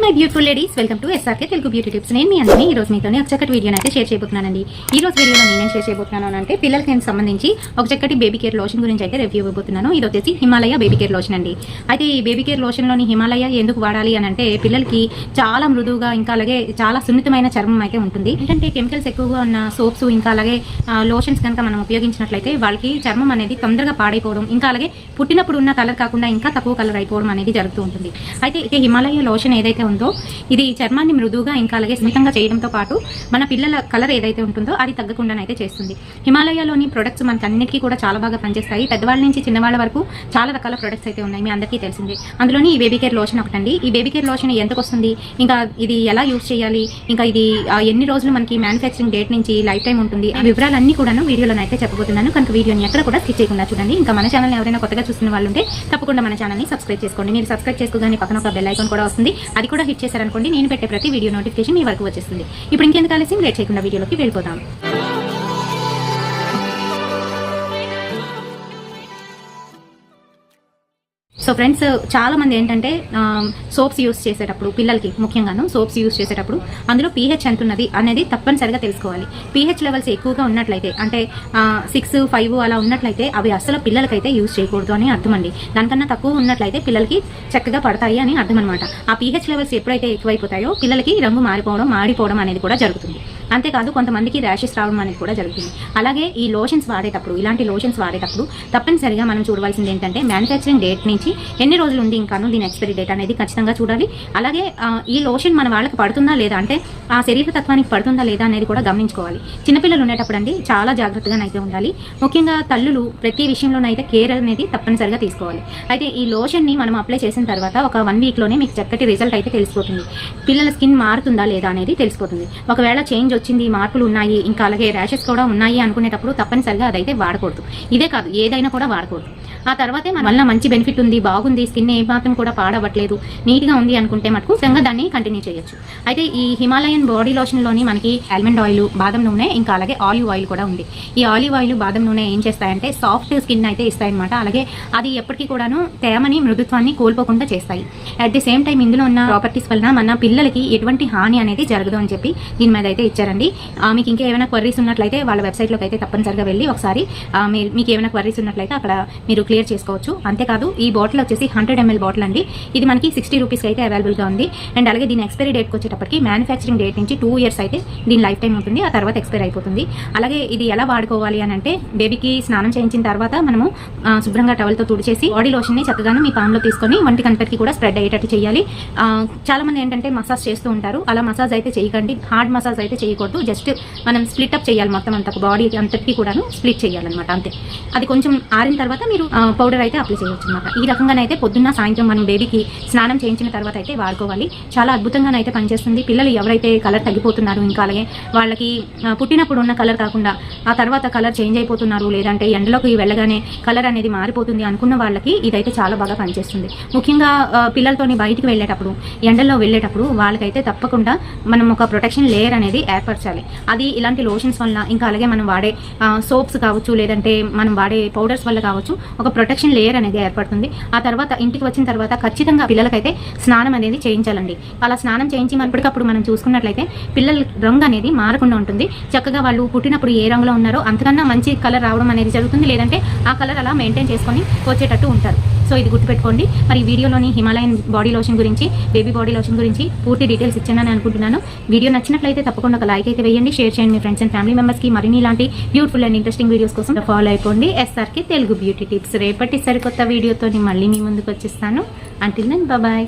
My beautiful ladies, welcome to SRK Telugu beauty tips. నేను మీ అందరినీ ఈ రోజు మీతోనే ఒక చక్కటి వీడియోని అయితే షేర్ చేయబోతున్నానండి. ఈ రోజు వీడియోలో నేను షేర్ చేయబోతున్నాను అంటే పిల్లలకి సంబంధించి ఒక చక్కటి బేబీ కేర్ లోషన్ గురించి అయితే రివ్యూ ఇవ్వబోతున్నాను. ఇది వచ్చేసి హిమాలయ బేబీ కేర్ లోషన్ అండి. అయితే ఈ బేబీ కేర్ లోషన్లోని హిమాలయ ఎందుకు వాడాలి అని అంటే పిల్లలకి చాలా మృదువుగా ఇంకా అలాగే చాలా సున్నితమైన చర్మం అయితే ఉంటుంది. ఏంటంటే కెమికల్స్ ఎక్కువగా ఉన్న సోప్స్ ఇంకా అలాగే లోషన్స్ కనుక మనం ఉపయోగించినట్లయితే వాళ్ళకి చర్మం అనేది తొందరగా పాడైపోవడం ఇంకా అలాగే పుట్టినప్పుడు ఉన్న కలర్ కాకుండా ఇంకా తక్కువ కలర్ అయిపోవడం అనేది జరుగుతూ ఉంటుంది. అయితే ఇక హిమాలయ లోషన్ ఏదైతే ఉందో ఇది చర్మాన్ని మృదువుగా ఇంకా అలాగే స్మితంగా చేయడంతో పాటు మన పిల్లల కలర్ ఏదైతే ఉంటుందో అది తగ్గకుండానైతే చేస్తుంది. హిమాలయలోని ప్రొడక్ట్స్ మనకి అన్నిటికీ కూడా చాలా బాగా పనిచేస్తాయి. పెద్దవాళ్ళ నుంచి చిన్నవాళ్ళ వరకు చాలా రకాల ప్రొడక్ట్స్ అయితే ఉన్నాయి, మీ అందరికీ తెలిసిందే. అందులోని ఈ బేబీ కేర్ లోషన్ ఒకటండి. ఈ బేబీ కేర్ లోషన్ ఎంతకు వస్తుంది, ఇంకా ఇది ఎలా యూజ్ చేయాలి, ఇంకా ఇది ఎన్ని రోజులు మనకి మ్యానుఫ్యాక్చరింగ్ డేట్ నుంచి లైఫ్ టైం ఉంటుంది, ఆ వివరాలన్నీ కూడా వీడియోలో అయితే చెప్పబోతున్నాను. కనుక వీడియోని ఎక్కడ కూడా స్కిప్ చేయకుండా చూడండి. ఇంకా మన ఛానల్ ఎవరైనా కొత్తగా చూస్తున్న వాళ్ళు ఉంటే తప్పకుండా మన ఛానల్ని సబ్స్క్రైబ్ చేసుకోండి. మీరు సబ్స్క్రైబ్ చేసుకోగానే పక్కన ఒక బెల్ ఐకాన్ కూడా వస్తుంది, అది కూడా హిట్ చేశారనుకోండి నేను పెట్టే ప్రతి వీడియో నోటిఫికేషన్ మీ వరకు వచ్చేస్తుంది. ఇప్పుడు ఇంకెందుకు ఆలస్యం, లేట్ చేయకుండా వీడియోలోకి వెళ్ళిపోతాం. సో ఫ్రెండ్స్, చాలా మంది ఏంటంటే సోప్స్ యూస్ చేసేటప్పుడు పిల్లలకి ముఖ్యంగాను సోప్స్ యూస్ చేసేటప్పుడు అందులో pH ఎంత ఉన్నది అనేది తప్పనిసరిగా తెలుసుకోవాలి. pH లెవెల్స్ ఎక్కువగా ఉన్నట్లయితే అంటే 6, 5 అలా ఉన్నట్లయితే అవి అసలు పిల్లలకైతే యూస్ చేయకూడదు అని అర్థం అండి. దానికన్నా తక్కువ ఉన్నట్లయితే పిల్లలకి చక్కగా పడతాయి అని అర్థం అనమాట. ఆ pH లెవెల్స్ ఎప్పుడైతే ఎక్కువైపోతాయో పిల్లలకి రంగు మాడిపోవడం అనేది కూడా జరుగుతుంది. అంతేకాదు కొంతమందికి ర్యాషెస్ రావడం అనేది కూడా జరుగుతుంది. అలాగే ఈ లోషన్స్ వాడేటప్పుడు, ఇలాంటి లోషన్స్ వాడేటప్పుడు తప్పనిసరిగా మనం చూడవలసింది ఏంటంటే మ్యానుఫ్యాక్చరింగ్ డేట్ నుంచి ఎన్ని రోజులు ఉంది ఇంకాను దీని ఎక్స్పైరీ డేట్ అనేది ఖచ్చితంగా చూడాలి. అలాగే ఈ లోషన్ మన వాళ్ళకి పడుతుందా లేదా అంటే ఆ శరీర తత్వానికి పడుతుందా లేదా అనేది కూడా గమనించుకోవాలి. చిన్నపిల్లలు ఉండేటప్పుడు అండి చాలా జాగ్రత్తగానైతే ఉండాలి. ముఖ్యంగా తల్లులు ప్రతి విషయంలోనైతే కేర్ అనేది తప్పనిసరిగా తీసుకోవాలి. అయితే ఈ లోషన్ని మనం అప్లై చేసిన తర్వాత ఒక 1 వీక్లోనే మీకు చక్కటి రిజల్ట్ అయితే తెలిసిపోతుంది. పిల్లల స్కిన్ మారుతుందా లేదా అనేది తెలిసిపోతుంది. ఒకవేళ చేంజ్ వచ్చింది, మార్పులు ఉన్నాయి, ఇంకా అలాగే ర్యాషెస్ కూడా ఉన్నాయి అనుకునేటప్పుడు తప్పనిసరిగా అదైతే వాడకూడదు. ఇదే కాదు ఏదైనా కూడా వాడకూడదు. ఆ తర్వాతే మన వల్ల మంచి బెనిఫిట్ ఉంది, బాగుంది, స్కిన్ ఏ మాత్రం కూడా పాడవట్లేదు, నీట్గా ఉంది అనుకుంటే మటుకు నిజంగా దాన్ని కంటిన్యూ చేయొచ్చు. అయితే ఈ హిమాలయన్ బాడీ లోషన్లోని మనకి ఆల్మండ్ ఆయిల్, బాదం నూనె ఇంకా అలాగే ఆలివ్ ఆయిల్ కూడా ఉంది. ఈ ఆలివ్ ఆయిల్, బాదం నూనె ఏం చేస్తాయంటే సాఫ్ట్ స్కిన్ అయితే ఇస్తాయన్నమాట. అలాగే అది ఎప్పటికీ కూడాను తేమని, మృదుత్వాన్ని కోల్పోకుండా చేస్తాయి. అట్ ది సేమ్ టైం ఇందులో ఉన్న ప్రాపర్టీస్ వలన మన పిల్లలకి ఎటువంటి హాని అనేది జరగదు అని చెప్పి దీని మీద అయితే ఇచ్చారండి. మీకు ఇంకా ఏమైనా క్వరీస్ ఉన్నట్లయితే వాళ్ళ వెబ్సైట్లోకి అయితే తప్పనిసరిగా వెళ్ళి ఒకసారి మీకు ఏమైనా క్వరీస్ ఉన్నట్లయితే అక్కడ మీరు క్లియర్ చేసుకోవచ్చు. అంతేకాదు ఈ బాటిల్ వచ్చేసి 100 ml బాటిల్ అండి. ఇది మనకి 60 రూపీస్కి అయితే అవైలబుల్గా ఉంది. అండ్ అలాగే దీని ఎక్స్పైరీ డేట్కి వచ్చేటప్పటికి మ్యానుఫ్యాక్చరింగ్ డేట్ నుంచి 2 years అయితే దీని లైఫ్ టైం ఉంటుంది, ఆ తర్వాత ఎక్స్పైర్ అయిపోతుంది. అలాగే ఇది ఎలా వాడుకోవాలి అని అంటే బేబీకి స్నానం చేయించిన తర్వాత మనము శుభ్రంగా టవల్తో తుడిచేసి బాడీ లోషన్ని చక్కగాను మీ పామ్లో తీసుకొని వంటికి అంతటికి కూడా స్ప్రెడ్ అయ్యేటట్టు చేయాలి. చాలా మంది ఏంటంటే మసాజ్ చేస్తూ ఉంటారు, అలా మసాజ్ అయితే చేయకండి, హార్డ్ మసాజ్ అయితే చేయకూడదు. జస్ట్ మనం స్ప్లిట్ అప్ చేయాలి, మొత్తం అంత బాడీ అంతటికి కూడాను స్ప్లిట్ చేయాలన్నమాట, అంతే. అది కొంచెం ఆరిన తర్వాత మీరు పౌడర్ అయితే అప్లై చేయవచ్చు అనమాట. ఈ రకంగానైతే పొద్దున్న సాయంత్రం మనం బేబీకి స్నానం చేయించిన తర్వాత అయితే వాడుకోవాలి. చాలా అద్భుతంగానైతే పనిచేస్తుంది. పిల్లలు ఎవరైతే కలర్ తగ్గిపోతున్నారు ఇంకా అలాగే వాళ్ళకి పుట్టినప్పుడు ఉన్న కలర్ కాకుండా ఆ తర్వాత కలర్ చేంజ్ అయిపోతున్నారు, లేదంటే ఎండలోకి వెళ్ళగానే కలర్ అనేది మారిపోతుంది అనుకున్న వాళ్ళకి ఇదైతే చాలా బాగా పనిచేస్తుంది. ముఖ్యంగా పిల్లలతోని బయటికి వెళ్ళేటప్పుడు, ఎండల్లో వెళ్ళేటప్పుడు వాళ్ళకైతే తప్పకుండా మనం ఒక ప్రొటెక్షన్ లేయర్ అనేది ఏర్పరచాలి. అది ఇలాంటి లోషన్స్ వల్ల ఇంకా అలాగే మనం వాడే సోప్స్ కావచ్చు, లేదంటే మనం వాడే పౌడర్స్ వల్ల కావచ్చు, ఒక ప్రొటెక్షన్ లేయర్ అనేది ఏర్పడుతుంది. ఆ తర్వాత ఇంటికి వచ్చిన తర్వాత ఖచ్చితంగా పిల్లలకైతే స్నానం అనేది చేయించాలండి. అలా స్నానం చేయించి ఎప్పటికప్పుడు మనం చూసుకున్నట్లయితే పిల్లల రంగు అనేది మారకుండా ఉంటుంది. చక్కగా వాళ్ళు పుట్టినప్పుడు ఏ రంగులో ఉన్నారో అంతకన్నా మంచి కలర్ రావడం అనేది జరుగుతుంది, లేదంటే ఆ కలర్ అలా మెయింటైన్ చేసుకొని వచ్చేటట్టు ఉంటారు. సో ఇది గుర్తుపెట్టుకోండి. మరి వీడియోలోని హిమాలయన్ బాడీ లోషన్ గురించి, బేబీ బాడీ లోషన్ గురించి పూర్తి డీటెయిల్స్ ఇచ్చానని అనుకుంటున్నాను. వీడియో నచ్చినట్లయితే తప్పకుండా ఒక లైక్ అయితే వేయండి, షేర్ చేయండి మీ ఫ్రెండ్స్ అండ్ ఫ్యామిలీ మెంబర్స్కి. మరిన్ని ఇలాంటి బ్యూటిఫుల్ అండ్ ఇంట్రెస్టింగ్ వీడియోస్ కోసం ఫాలో అయిపోండి ఎస్ఆర్కే తెలుగు బ్యూటీ టిప్స్. రేపటి సరికొత్త వీడియోతో మళ్ళీ మీ ముందుకు వచ్చేస్తాను. Until then bye.